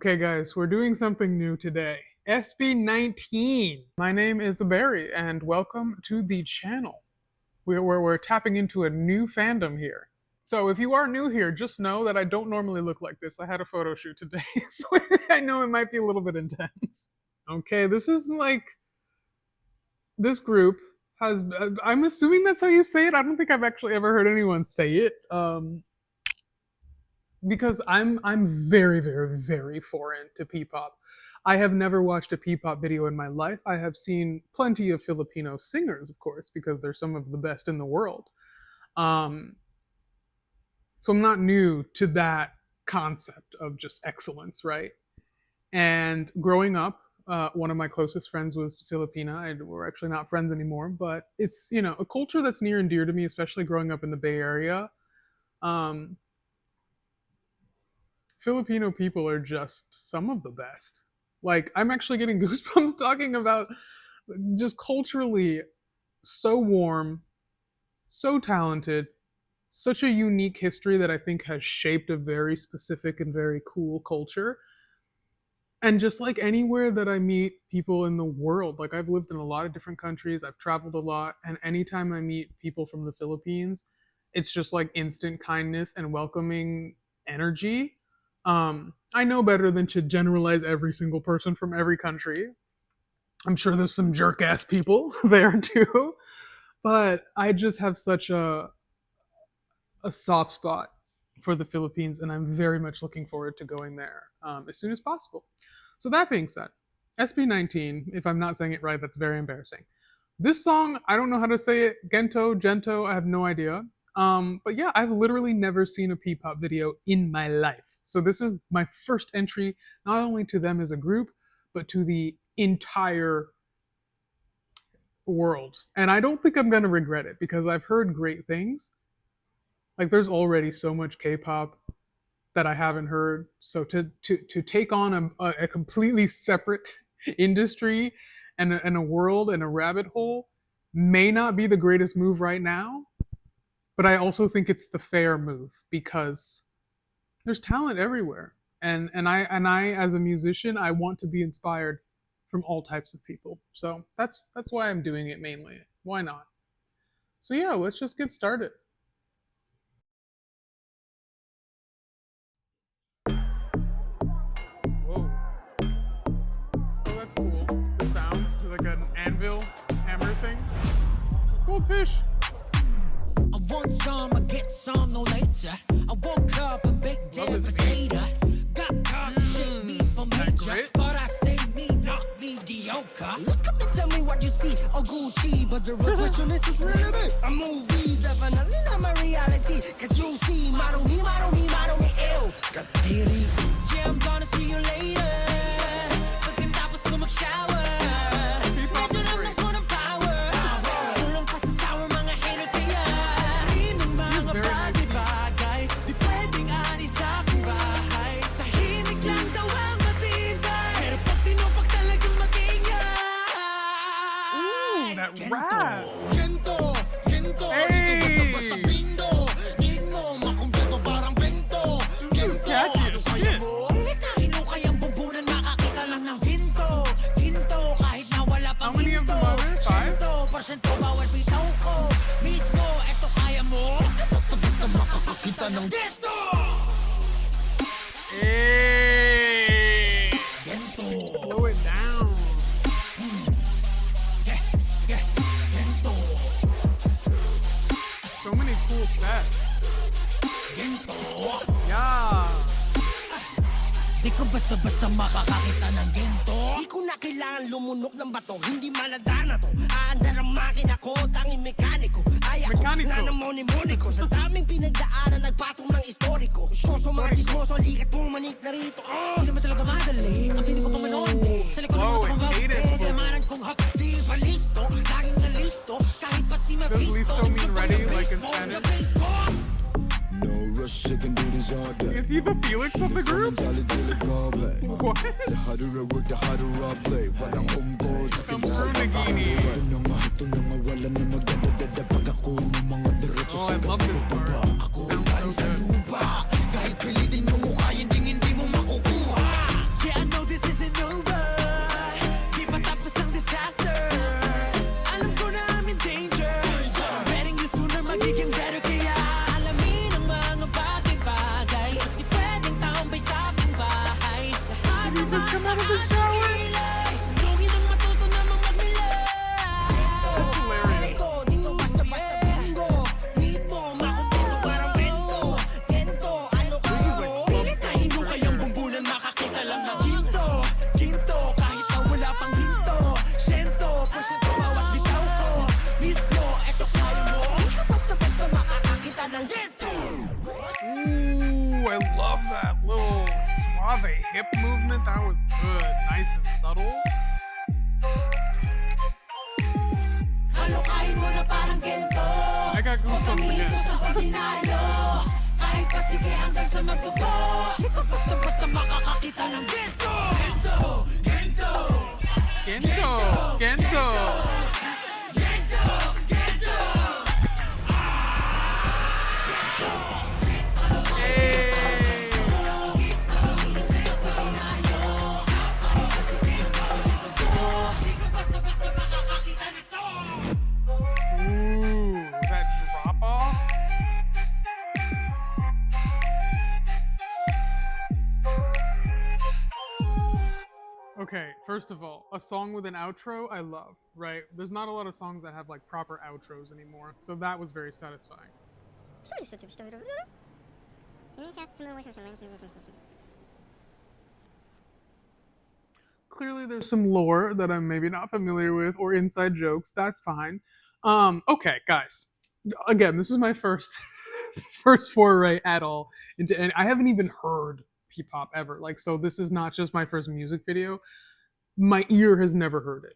Okay, guys, we're doing something new today. SB19. My name is Barry, and welcome to the channel. We're tapping into a new fandom here. So if you are new here, just know that I don't normally look like this. I had a photo shoot today, so I know it might be a little bit intense. Okay, this group has, I'm assuming that's how you say it. I don't think I've actually ever heard anyone say it. Because I'm very, very, very foreign to P-pop. I have never watched a P-pop video in my life. I have seen plenty of Filipino singers, of course, because they're some of the best in the world. So I'm not new to that concept of just excellence, right? And growing up, one of my closest friends was Filipina. We're actually not friends anymore, but it's, a culture that's near and dear to me, especially growing up in the Bay Area. Filipino people are just some of the best. Like, I'm actually getting goosebumps talking about just culturally so warm, so talented, such a unique history that I think has shaped a very specific and very cool culture. And just like anywhere that I meet people in the world, like I've lived in a lot of different countries, I've traveled a lot, and anytime I meet people from the Philippines, it's just like instant kindness and welcoming energy. I know better than to generalize every single person from every country. I'm sure there's some jerk ass people there too, but I just have such a soft spot for the Philippines, and I'm very much looking forward to going there as soon as possible. So that being said, SB19, if I'm not saying it right, that's very embarrassing. This song, I don't know how to say it. GENTO, I have no idea. But yeah, I've literally never seen a P-pop video in my life. So this is my first entry, not only to them as a group, but to the entire world. And I don't think I'm going to regret it because I've heard great things. Like, there's already so much K-pop that I haven't heard. So to take on a completely separate industry and a world and a rabbit hole may not be the greatest move right now. But I also think it's the fair move because there's talent everywhere, and I as a musician, I want to be inspired from all types of people. So that's why I'm doing it mainly. Why not? So yeah, let's just get started. Whoa! Oh, that's cool. The sound like an anvil hammer thing. Goldfish. I want some, I get some, no later. I woke up and baked damn potato. Got God shit me for major, but I stay me, not mediocre. Look up and tell me what you see, oh Gucci, but the real question is really big. A movie's definitely not my reality, cause you see, model me, ew. Katiri. Yeah, I'm gonna see you later. Pagkatapos ko mag-shower. Rap. GENTO, Hey. basta pindo. Need mo, makumpleto parang bento. GENTO, ano kaya mo? Kahit mo kayang bubunan, makakita lang ng ginto. Ginto, kahit na wala pang hinto. 100% bawal bitaw ko. Mismo, eto kaya mo? Basta makakakita ng ginto. Hey. GENTO. Slow it down. So many cool sets. Yeah. Di ko basta-basta makakakita ng ginto. Di ko na kailangan lumunok ng bato. Hindi maladana to. Aandar ang makina ko, tanging mekaniko. Ay ako, nanamoni-moni ko. Sa daming pinagdaanan, nagpatong ng istoriko. Soso mga chismoso, likat pumanik na rito. Di naman talaga madali, ang pinig ko pa manondi. Sa likod ng moto kong bawite, kamaran kong hapdi. Palisto, laging nalisto. Kahit pa si Mephisto, mean ready, like in Spanish? No rush, I can do this all day. Is he the Felix of the group? What? The harder I work, the harder I play. Parang umko, Some Brunagini. Oh, I love this part. Sounds so good. kahit pilitin mo mukha, hindi mo makukuha. instrument, that was good. Nice and subtle. Halokain mo na parang gento. I got goosebumps again. Sa ordinaryo. Kahit pa sige hanggang sa magdugo. Di ka basta-basta makakakita ng gento. Gento! Gento! Gento! Gento! Gento! Gento! Hey! Di ka basta-basta makakakita nito. Ooh, that drop off. Okay, first of all, a song with an outro I love, right? There's not a lot of songs that have like proper outros anymore, so that was very satisfying. Clearly there's some lore that I'm maybe not familiar with or inside jokes. That's fine. Okay, guys. Again, this is my first first foray at all into, and I haven't even heard P-pop ever. Like, so this is not just my first music video. My ear has never heard it.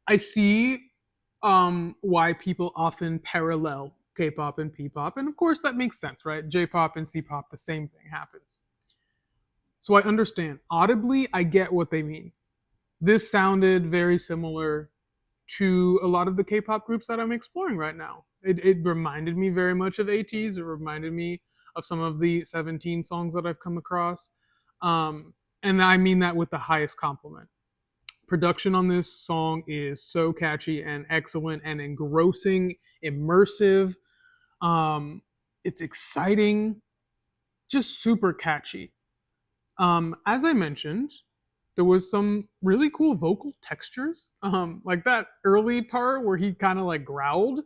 I see why people often parallel K-pop and P-pop, and of course that makes sense, right? J-pop and C-pop, the same thing happens. So I understand. Audibly, I get what they mean. This sounded very similar to a lot of the K-pop groups that I'm exploring right now. It reminded me very much of ATEEZ. It reminded me of some of the 17 songs that I've come across. And I mean that with the highest compliment. Production on this song is so catchy and excellent and engrossing, immersive. It's exciting, just super catchy. As I mentioned, there was some really cool vocal textures, like that early part where he kind of like growled.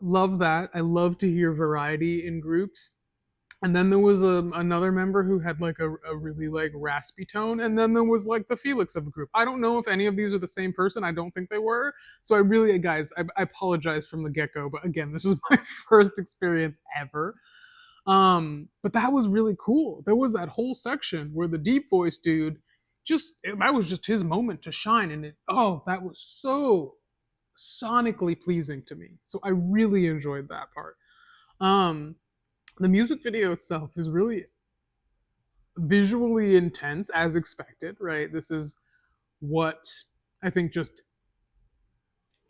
Love that. I love to hear variety in groups. And then there was another member who had like a really like raspy tone, and then there was like the Felix of the group. I don't know if any of these are the same person. I don't think they were. So I really, guys, I apologize from the get-go, but again, this is my first experience ever. But that was really cool. There was that whole section where the deep voice dude that was just his moment to shine, and that was so sonically pleasing to me. So I really enjoyed that part. The music video itself is really visually intense, as expected, right? This is what I think just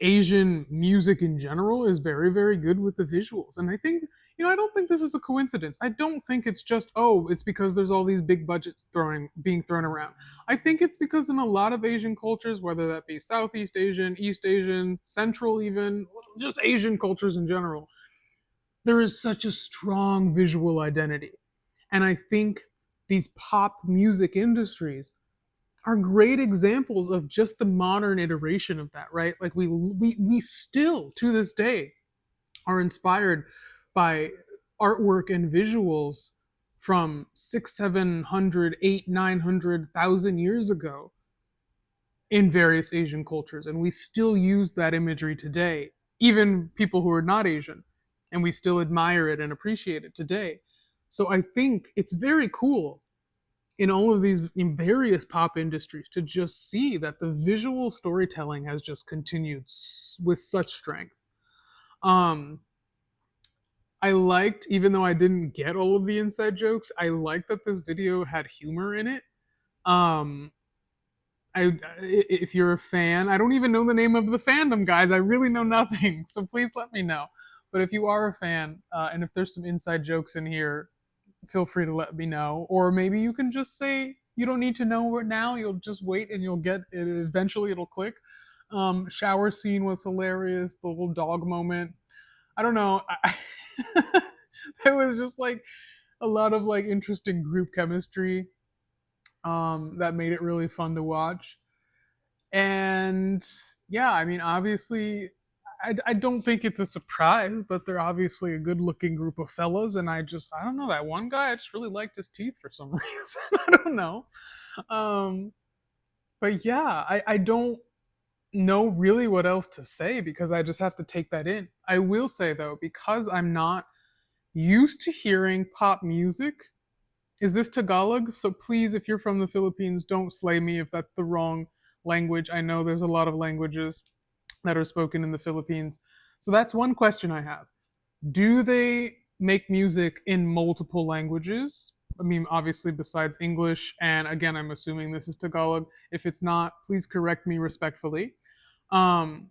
Asian music in general is very, very good with the visuals. And I think, I don't think this is a coincidence. I don't think it's just, it's because there's all these big budgets being thrown around. I think it's because in a lot of Asian cultures, whether that be Southeast Asian, East Asian, Central even, just Asian cultures in general, there is such a strong visual identity. And I think these pop music industries are great examples of just the modern iteration of that, right? Like we still to this day are inspired by artwork and visuals from 600, 700, 800, 900,000 years ago in various Asian cultures. And we still use that imagery today, even people who are not Asian, and we still admire it and appreciate it today. So I think it's very cool in all of these in various pop industries to just see that the visual storytelling has just continued with such strength. I liked, even though I didn't get all of the inside jokes, I liked that this video had humor in it. If you're a fan, I don't even know the name of the fandom, guys. I really know nothing, so please let me know. But if you are a fan, and if there's some inside jokes in here, feel free to let me know. Or maybe you can just say you don't need to know it now. You'll just wait and you'll get it. Eventually it'll click. Shower scene was hilarious. The little dog moment. I don't know. It was just like a lot of like interesting group chemistry that made it really fun to watch. And yeah, I mean, obviously, I don't think it's a surprise, but they're obviously a good looking group of fellas. And I don't know, that one guy, I just really liked his teeth for some reason. I don't know. But yeah, I don't know really what else to say because I just have to take that in. I will say though, because I'm not used to hearing pop music Is this Tagalog? So please, if you're from the Philippines, don't slay me if that's the wrong language. I know there's a lot of languages that are spoken in the Philippines. So that's one question I have. Do they make music in multiple languages? I mean, obviously, besides English, and again, I'm assuming this is Tagalog. If it's not, please correct me respectfully. Um,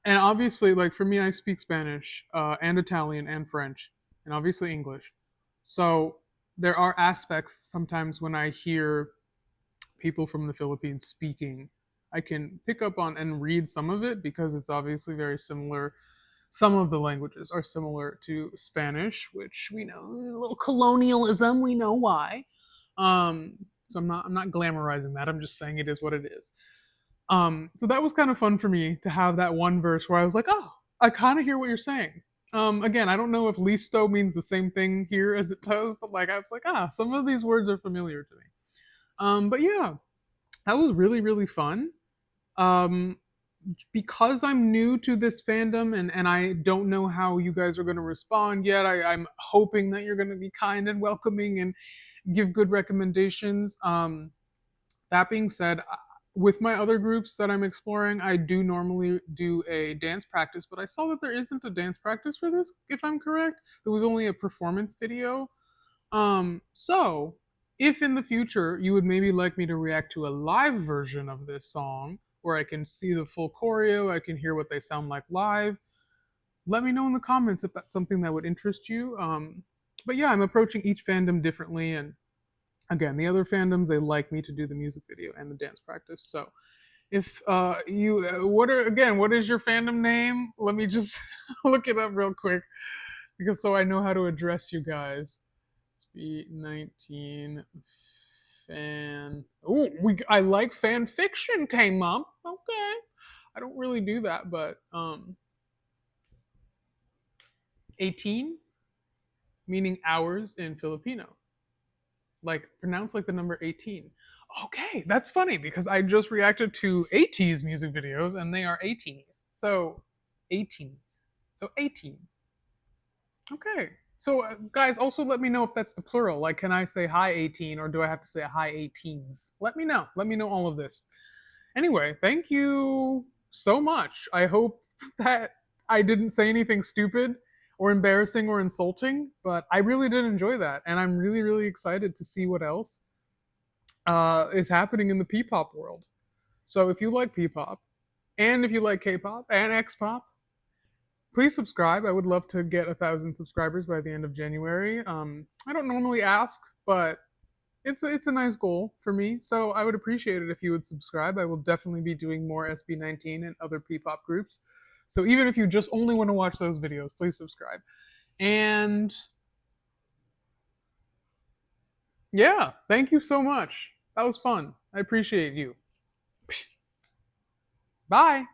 and obviously, like for me, I speak Spanish and Italian and French, and obviously English. So there are aspects sometimes when I hear people from the Philippines speaking, I can pick up on and read some of it because it's obviously very similar. Some of the languages are similar to Spanish, which we know a little colonialism. We know why. So I'm not glamorizing that. I'm just saying it is what it is. So that was kind of fun for me to have that one verse where I was like, oh, I kind of hear what you're saying. Again, I don't know if listo means the same thing here as it does, but like I was like, some of these words are familiar to me. But yeah, that was really really fun. Um, because I'm new to this fandom and I don't know how you guys are going to respond yet. I'm hoping that you're going to be kind and welcoming and give good recommendations. That being said, with my other groups that I'm exploring, I do normally do a dance practice, but I saw that there isn't a dance practice for this, if I'm correct. There was only a performance video. So if in the future you would maybe like me to react to a live version of this song, where I can see the full choreo, I can hear what they sound like live, let me know in the comments if that's something that would interest you. But yeah, I'm approaching each fandom differently, and again, the other fandoms they like me to do the music video and the dance practice. So if you what is your fandom name? Let me just look it up real quick because so I know how to address you guys. SB19 fan. Oh, I like fan fiction came up. Okay, I don't really do that, but 18 meaning hours in Filipino, like pronounced like the number 18. Okay, that's funny because I just reacted to AT's music videos and they are 18s. So 18s. So 18. Okay. So, guys, also let me know if that's the plural. Like, can I say hi 18 or do I have to say hi 18s? Let me know. Let me know all of this. Anyway, thank you so much. I hope that I didn't say anything stupid or embarrassing or insulting, but I really did enjoy that. And I'm really, really excited to see what else is happening in the P-pop world. So if you like P-pop, and if you like K-pop and X-pop, please subscribe. I would love to get 1,000 subscribers by the end of January. I don't normally ask, but it's a nice goal for me. So I would appreciate it if you would subscribe. I will definitely be doing more SB19 and other P-pop groups. So even if you just only want to watch those videos, please subscribe. And yeah, thank you so much. That was fun. I appreciate you. Bye.